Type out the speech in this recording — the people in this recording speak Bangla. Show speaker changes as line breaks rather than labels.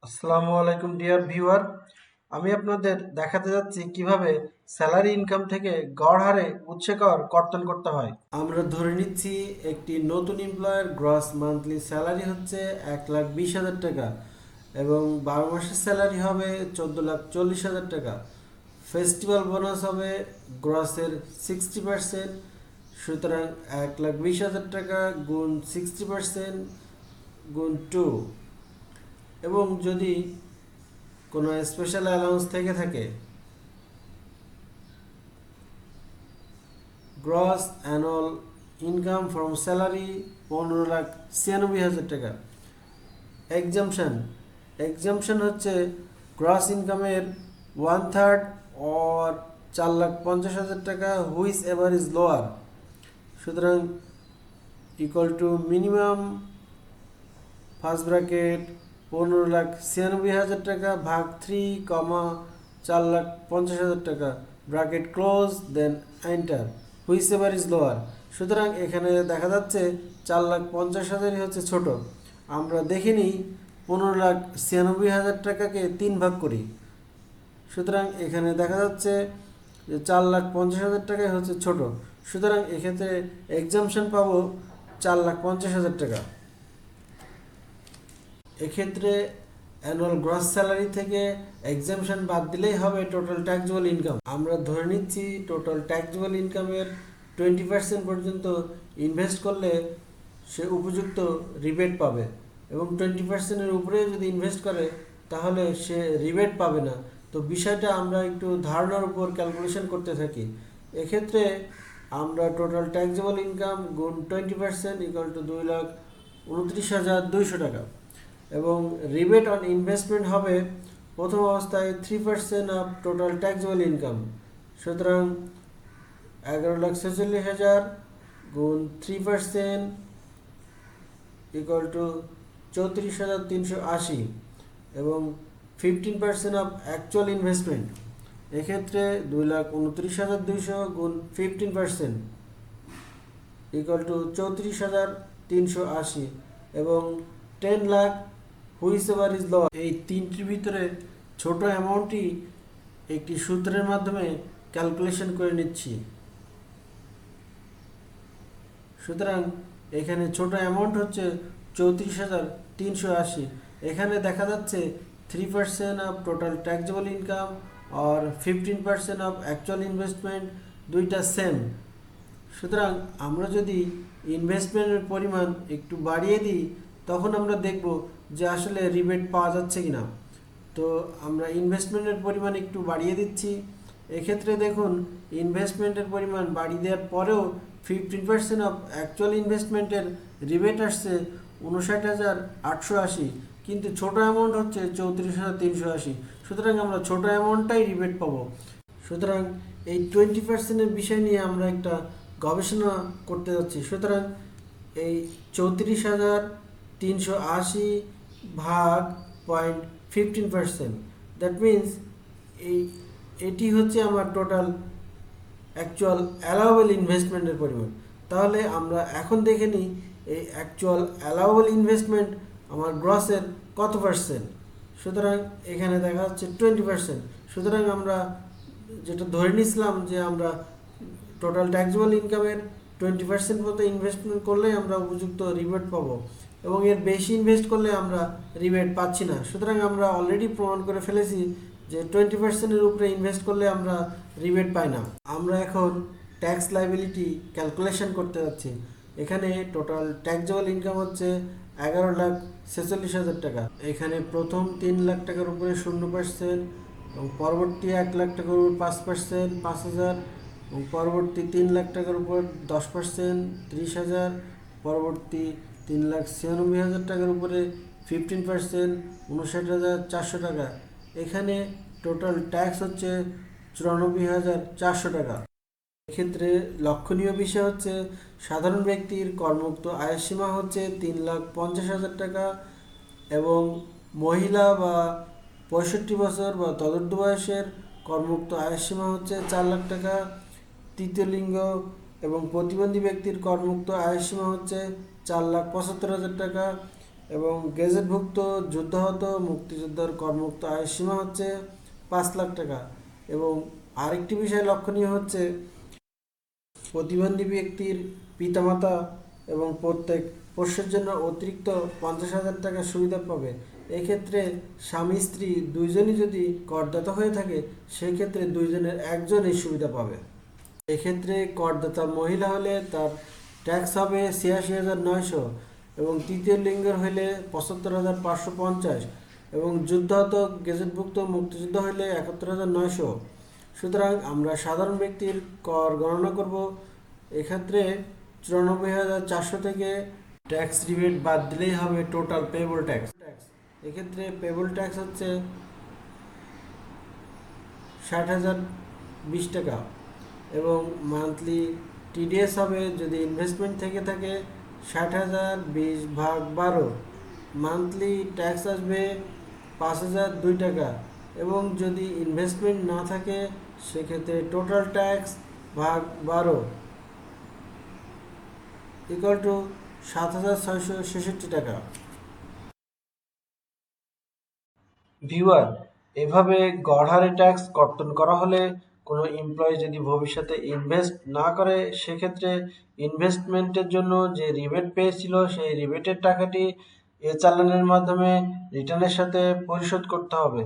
আসসালামু আলাইকুম ডিয়ার ভিউয়ার। আমি আপনাদের দেখাতে যাচ্ছি কিভাবে স্যালারি ইনকাম থেকে গড় হারে উৎসে কর কর্তন করতে হয়। আমরা ধরে নিচ্ছি একটি নতুন এমপ্লয়ের গ্রস মান্থলি স্যালারি হচ্ছে 1,20,000 টাকা এবং 12 মাসের স্যালারি হবে 14,40,000 টাকা। ফেস্টিভ্যাল বোনাস হবে গ্রসের 60%। সুতরাং 1,20,000 টাকা গুণ 60% গুণ 2। এবং যদি কোনো স্পেশাল অ্যালাউন্স থেকে থাকে, gross annual income from salary 15,96,000 টাকা। এক্সামশন এক্সামশন হচ্ছে গ্রস ইনকামের 1/3 অর 4,50,000 টাকা, হুইচ এভার ইজ লোয়ার। সুতরাং equal to minimum first bracket 15,96,000 টাকা ভাগ 3,4,50,000 টাকা bracket close, then enter, whichever is lower. সুতরাং এখানে দেখা যাচ্ছে 4,50,000 হচ্ছে ছোট। আমরা দেখে নিই 15,96,000 টাকাকে 3 ভাগ করি। সুতরাং এখানে দেখা যাচ্ছে যে 4,50,000 টাকাই হচ্ছে ছোট। সুতরাং এক্ষেত্রে এক্সামশন পাবো 4,50,000 টাকা। এক্ষেত্রে অ্যানুয়াল গ্রস স্যালারি থেকে এক্সামশন বাদ দিলেই হবে টোটাল ট্যাক্সেবল ইনকাম। আমরা ধরে নিচ্ছি টোটাল ট্যাক্সেবল ইনকামের 20% পর্যন্ত ইনভেস্ট করলে সে উপযুক্ত রিবেট পাবে, এবং 20%-এর উপরে যদি ইনভেস্ট করে তাহলে সে রিবেট পাবে না। তো বিষয়টা আমরা একটু ধারণার উপর ক্যালকুলেশন করতে থাকি। এক্ষেত্রে আমরা টোটাল ট্যাক্সেবল ইনকাম গুণ 20% ইকুয়াল টু 2,29,200 টাকা, এবং রিবেট অন ইনভেস্টমেন্ট হবে প্রথম অবস্থায় 3% অফ টোটাল ট্যাক্সেবল ইনকাম। সুতরাং 11,46,000 গুণ 3% ইকুয়াল টু 34,380, এবং 15% অফ অ্যাকচুয়াল ইনভেস্টমেন্ট। এক্ষেত্রে 2,29,200 গুণ 15% ইকুয়াল টু 34,380, এবং 10 lakh which ever is low. এই তিনটির ভিতরে ছোট অ্যামাউন্টটি একটি সূত্রের মাধ্যমে ক্যালকুলেশন করে নিচ্ছি। সুতরাং এখানে ছোট অ্যামাউন্ট হচ্ছে 34,380। এখানে দেখা যাচ্ছে 3% অফ টোটাল ট্যাক্সেবল ইনকাম আর 15% অফ অ্যাকচুয়াল ইনভেস্টমেন্ট, দুইটা সেম। সুতরাং আমরা যদি ইনভেস্টমেন্টের পরিমাণ একটু বাড়িয়ে দিই তখন আমরা দেখব যে আসলে রিবেট পাওয়া যাচ্ছে কি না। তো আমরা ইনভেস্টমেন্টের পরিমাণ একটু বাড়িয়ে দিচ্ছি। এক্ষেত্রে দেখুন ইনভেস্টমেন্টের পরিমাণ বাড়িয়ে দেওয়ার পরেও 15% অফ অ্যাকচুয়াল ইনভেস্টমেন্টের রিবেট আসছে 59,880, কিন্তু ছোট অ্যামাউন্ট হচ্ছে 34,380। সুতরাং আমরা ছোট অ্যামাউন্টটাই রিবেট পাবো। সুতরাং এই 20%-এর বিষয় নিয়ে আমরা একটা গবেষণা করতে যাচ্ছি। সুতরাং এই 34,380 ভাগ 0.15%, দ্যাট মিন্স এটি হচ্ছে আমার টোটাল অ্যাকচুয়াল অ্যালাউয়েবল ইনভেস্টমেন্টের পরিমাণ। তাহলে আমরা এখন দেখে নিই এই অ্যাকচুয়াল অ্যালাউয়েবল ইনভেস্টমেন্ট আমার গ্রসের কত পার্সেন্ট। সুতরাং এখানে দেখা যাচ্ছে 20%। সুতরাং আমরা যেটা ধরে নিয়েছিলাম যে আমরা টোটাল ট্যাক্সেবল ইনকামের 20% মতো ইনভেস্টমেন্ট করলে আমরা উপযুক্ত রিবেট পাবো, এবং এর বেশি ইনভেস্ট করলে আমরা রিবেট পাচ্ছি না। সুতরাং আমরা অলরেডি প্রমাণ করে ফেলেছি যে 20%-এর উপরে ইনভেস্ট করলে আমরা রিবেট পাই না। আমরা এখন ট্যাক্স লাইবিলিটি ক্যালকুলেশন করতে যাচ্ছি। এখানে টোটাল ট্যাক্সেবল ইনকাম হচ্ছে 11,46,000 টাকা। এখানে প্রথম 3 লাখ টাকার উপরে 0%, এবং পরবর্তী 1 লাখ টাকার উপর 5%, 5,000, এবং পরবর্তী 3 লাখ টাকার উপর 10%, 30,000, পরবর্তী 3,96,000 টাকার উপরে 15%, 59,400 টাকা। এখানে টোটাল ট্যাক্স হচ্ছে 94,400 টাকা। এক্ষেত্রে লক্ষণীয় বিষয় হচ্ছে সাধারণ ব্যক্তির করমুক্ত আয়ের সীমা হচ্ছে 3,50,000 টাকা, এবং মহিলা বা 65 বছর বা তদূর্ধ্ব বয়সের করমুক্ত আয়ের সীমা হচ্ছে 4 লাখ টাকা। তৃতীয় লিঙ্গ এবং প্রতিবন্ধী ব্যক্তির করমুক্ত আয়ের সীমা হচ্ছে 4,75,000 টাকা, এবং গেজেটভুক্ত যুদ্ধাহত মুক্তিযোদ্ধার কর্মমুক্ত আয়ের সীমা হচ্ছে 5 লাখ টাকা। এবং আরেকটি বিষয় লক্ষণীয় হচ্ছে প্রতিবন্ধী ব্যক্তির পিতামাতা এবং প্রত্যেক পোষ্যের জন্য অতিরিক্ত 50,000 টাকা সুবিধা পাবে। এক্ষেত্রে স্বামী স্ত্রী দুইজনই যদি করদাতা হয়ে থাকে সেক্ষেত্রে দুইজনের একজন এই সুবিধা পাবে। এক্ষেত্রে করদাতা মহিলা হলে তার ট্যাক্স হবে 86,900 এবং তৃতীয় লিঙ্গের হলে 75,550 এবং যুদ্ধাহত গেজেটভুক্ত মুক্তিযুদ্ধ হলে 71,900। সুতরাং আমরা সাধারণ ব্যক্তির কর গণনা করব। এক্ষেত্রে 94,400 থেকে ট্যাক্স রিবেট বাদ দিলেই হবে টোটাল পেবল ট্যাক্স। এক্ষেত্রে পেবল ট্যাক্স হচ্ছে 60,020 টাকা এবং মান্থলি টিডিএস হবে যদি ইনভেস্টমেন্ট থেকে থাকে 60,020/12, মান্থলি ট্যাক্স আসবে 5,002 টাকা এবং যদি ইনভেস্টমেন্ট না থাকে সেক্ষেত্রে টোটাল ট্যাক্স ভাগ 12 ইকুয়াল টু 7,666 টাকা। ভিউয়ার, এভাবে গড় হারে ট্যাক্স কর্তন করা হলে কোনো এমপ্লয়ি যদি ভবিষ্যতে ইনভেস্ট না করে সেক্ষেত্রে ইনভেস্টমেন্টের জন্য যে রিবেট পেয়েছিল সেই রিবেটের টাকাটি এ চালানের মাধ্যমে রিটার্নের সাথে পরিশোধ করতে হবে।